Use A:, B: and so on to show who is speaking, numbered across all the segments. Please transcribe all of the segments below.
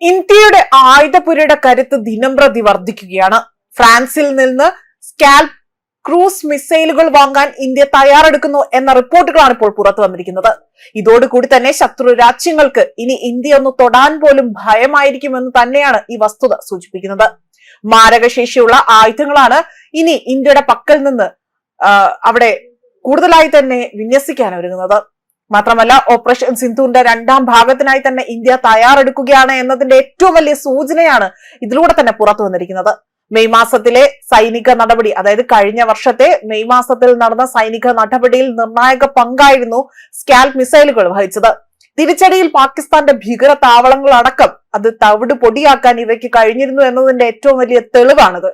A: ഇന്ത്യയുടെ ആയുധപുരയുടെ കരുത്ത് ദിനംപ്രതി വർദ്ധിക്കുകയാണ്. ഫ്രാൻസിൽ നിന്ന് സ്കാൽപ് ക്രൂസ് മിസൈലുകൾ വാങ്ങാൻ ഇന്ത്യ തയ്യാറെടുക്കുന്നു എന്ന റിപ്പോർട്ടുകളാണ് ഇപ്പോൾ പുറത്തു വന്നിരിക്കുന്നത്. ഇതോടുകൂടി തന്നെ ശത്രു രാജ്യങ്ങൾക്ക് ഇനി ഇന്ത്യ ഒന്ന് തൊടാൻ പോലും ഭയമായിരിക്കുമെന്ന് തന്നെയാണ് ഈ വസ്തുത സൂചിപ്പിക്കുന്നത്. മാരകശേഷിയുള്ള ആയുധങ്ങളാണ് ഇനി ഇന്ത്യയുടെ പക്കൽ നിന്ന് അവിടെ കൂടുതലായി തന്നെ വിന്യസിക്കാൻ ഒരുങ്ങുന്നത്. മാത്രമല്ല, ഓപ്പറേഷൻ സിന്ധുവിന്റെ രണ്ടാം ഭാഗത്തിനായി തന്നെ ഇന്ത്യ തയ്യാറെടുക്കുകയാണ് എന്നതിന്റെ ഏറ്റവും വലിയ സൂചനയാണ് ഇതിലൂടെ തന്നെ പുറത്തു വന്നിരിക്കുന്നത്. മെയ് മാസത്തിലെ സൈനിക നടപടി, അതായത് കഴിഞ്ഞ വർഷത്തെ മെയ് മാസത്തിൽ നടന്ന സൈനിക നടപടിയിൽ നിർണായക പങ്കായിരുന്നു സ്കാൽപ് മിസൈലുകൾ വഹിച്ചത്. തിരിച്ചടിയിൽ പാകിസ്ഥാന്റെ ഭീകര താവളങ്ങളടക്കം അത് തവിട് പൊടിയാക്കാൻ ഇവയ്ക്ക് കഴിഞ്ഞിരുന്നു എന്നതിന്റെ ഏറ്റവും വലിയ തെളിവാണിത്.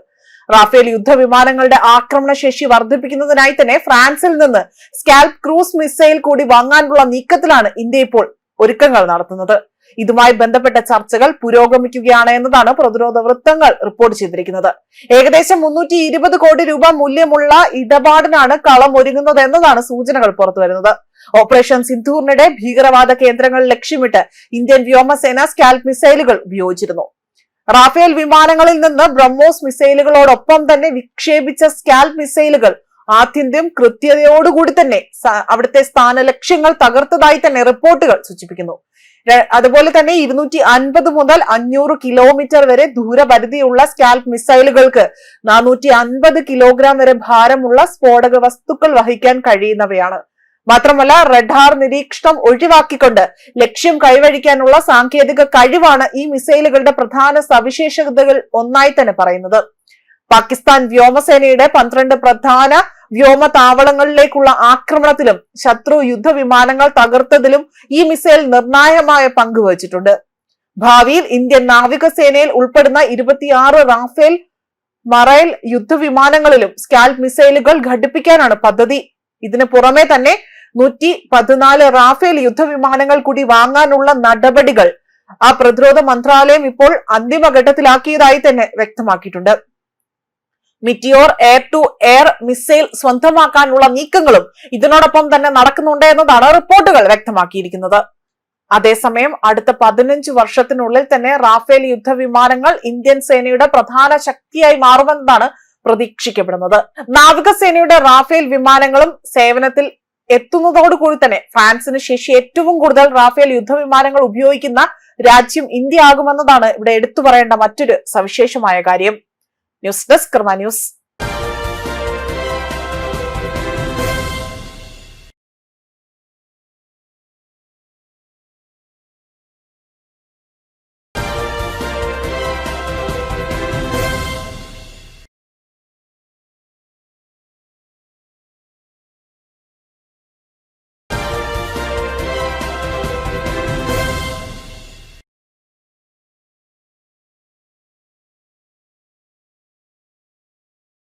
A: റാഫേൽ യുദ്ധവിമാനങ്ങളുടെ ആക്രമണശേഷി വർദ്ധിപ്പിക്കുന്നതിനായി തന്നെ ഫ്രാൻസിൽ നിന്ന് സ്കാൽപ് ക്രൂസ് മിസൈൽ കൂടി വാങ്ങാനുള്ള നീക്കത്തിലാണ് ഇന്ത്യ ഇപ്പോൾ ഒരുക്കങ്ങൾ നടത്തുന്നത്. ഇതുമായി ബന്ധപ്പെട്ട ചർച്ചകൾ പുരോഗമിക്കുകയാണ് എന്നതാണ് പ്രതിരോധ വൃത്തങ്ങൾ റിപ്പോർട്ട് ചെയ്തിരിക്കുന്നത്. ഏകദേശം 320 കോടി രൂപ മൂല്യമുള്ള ഇടപാടിനാണ് കളം ഒരുങ്ങുന്നത് എന്നതാണ് സൂചനകൾ പുറത്തുവരുന്നത്. ഓപ്പറേഷൻ സിന്ധൂറിനിടെ ഭീകരവാദ കേന്ദ്രങ്ങൾ ലക്ഷ്യമിട്ട് ഇന്ത്യൻ വ്യോമസേന സ്കാൽപ് മിസൈലുകൾ ഉപയോഗിച്ചിരുന്നു. റാഫേൽ വിമാനങ്ങളിൽ നിന്ന് ബ്രഹ്മോസ് മിസൈലുകളോടൊപ്പം തന്നെ വിക്ഷേപിച്ച സ്കാൽപ് മിസൈലുകൾ ആത്യന്തികം കൃത്യതയോടുകൂടി തന്നെ അവിടുത്തെ സ്ഥാന ലക്ഷ്യങ്ങൾ തകർത്തതായി തന്നെ റിപ്പോർട്ടുകൾ സൂചിപ്പിക്കുന്നു. അതുപോലെ തന്നെ 250 മുതൽ 500 കിലോമീറ്റർ വരെ ദൂരപരിധിയുള്ള സ്കാൽപ് മിസൈലുകൾക്ക് 450 കിലോഗ്രാം വരെ ഭാരമുള്ള സ്ഫോടക വസ്തുക്കൾ വഹിക്കാൻ കഴിയുന്നവയാണ്. മാത്രമല്ല, റഡാർ നിരീക്ഷണം ഒഴിവാക്കിക്കൊണ്ട് ലക്ഷ്യം കൈവരിക്കാനുള്ള സാങ്കേതിക കഴിവാണ് ഈ മിസൈലുകളുടെ പ്രധാന സവിശേഷതകൾ ഒന്നായി തന്നെ പറയുന്നത്. പാകിസ്ഥാൻ വ്യോമസേനയുടെ 12 പ്രധാന വ്യോമ താവളങ്ങളിലേക്കുള്ള ആക്രമണത്തിലും ശത്രു യുദ്ധവിമാനങ്ങൾ തകർത്തതിലും ഈ മിസൈൽ നിർണായകമായ പങ്ക് വഹിച്ചിട്ടുണ്ട്. ഭാവിയിൽ ഇന്ത്യൻ നാവികസേനയിൽ ഉൾപ്പെടുന്ന 26 റാഫേൽ മറൈൽ യുദ്ധവിമാനങ്ങളിലും സ്കാൽപ് മിസൈലുകൾ ഘടിപ്പിക്കാനാണ് പദ്ധതി. ഇതിനു പുറമെ തന്നെ 114 റാഫേൽ യുദ്ധവിമാനങ്ങൾ കൂടി വാങ്ങാനുള്ള നടപടികൾ ആ പ്രതിരോധ മന്ത്രാലയം ഇപ്പോൾ അന്തിമഘട്ടത്തിലാക്കിയതായി തന്നെ വ്യക്തമാക്കിയിട്ടുണ്ട്. Meteor air to air missile സ്വന്തമാക്കാനുള്ള നീക്കങ്ങളും ഇതിനോടൊപ്പം തന്നെ നടക്കുന്നുണ്ട് എന്നതാണ് റിപ്പോർട്ടുകൾ വ്യക്തമാക്കിയിരിക്കുന്നത്. അതേസമയം അടുത്ത 15 വർഷത്തിനുള്ളിൽ തന്നെ റാഫേൽ യുദ്ധവിമാനങ്ങൾ ഇന്ത്യൻ സേനയുടെ പ്രധാന ശക്തിയായി മാറുമെന്നാണ് പ്രതീക്ഷിക്കപ്പെടുന്നത്. നാവികസേനയുടെ റാഫേൽ വിമാനങ്ങളും സേവനത്തിൽ എത്തുന്നതോടുകൂടി തന്നെ ഫ്രാൻസിന് ശേഷി ഏറ്റവും കൂടുതൽ റാഫേൽ യുദ്ധവിമാനങ്ങൾ ഉപയോഗിക്കുന്ന രാജ്യം ഇന്ത്യ ആകുമെന്നതാണ് ഇവിടെ എടുത്തു പറയേണ്ട മറ്റൊരു സവിശേഷമായ കാര്യം. ന്യൂസ് ഡെസ്ക് കർമ്മ ന്യൂസ്.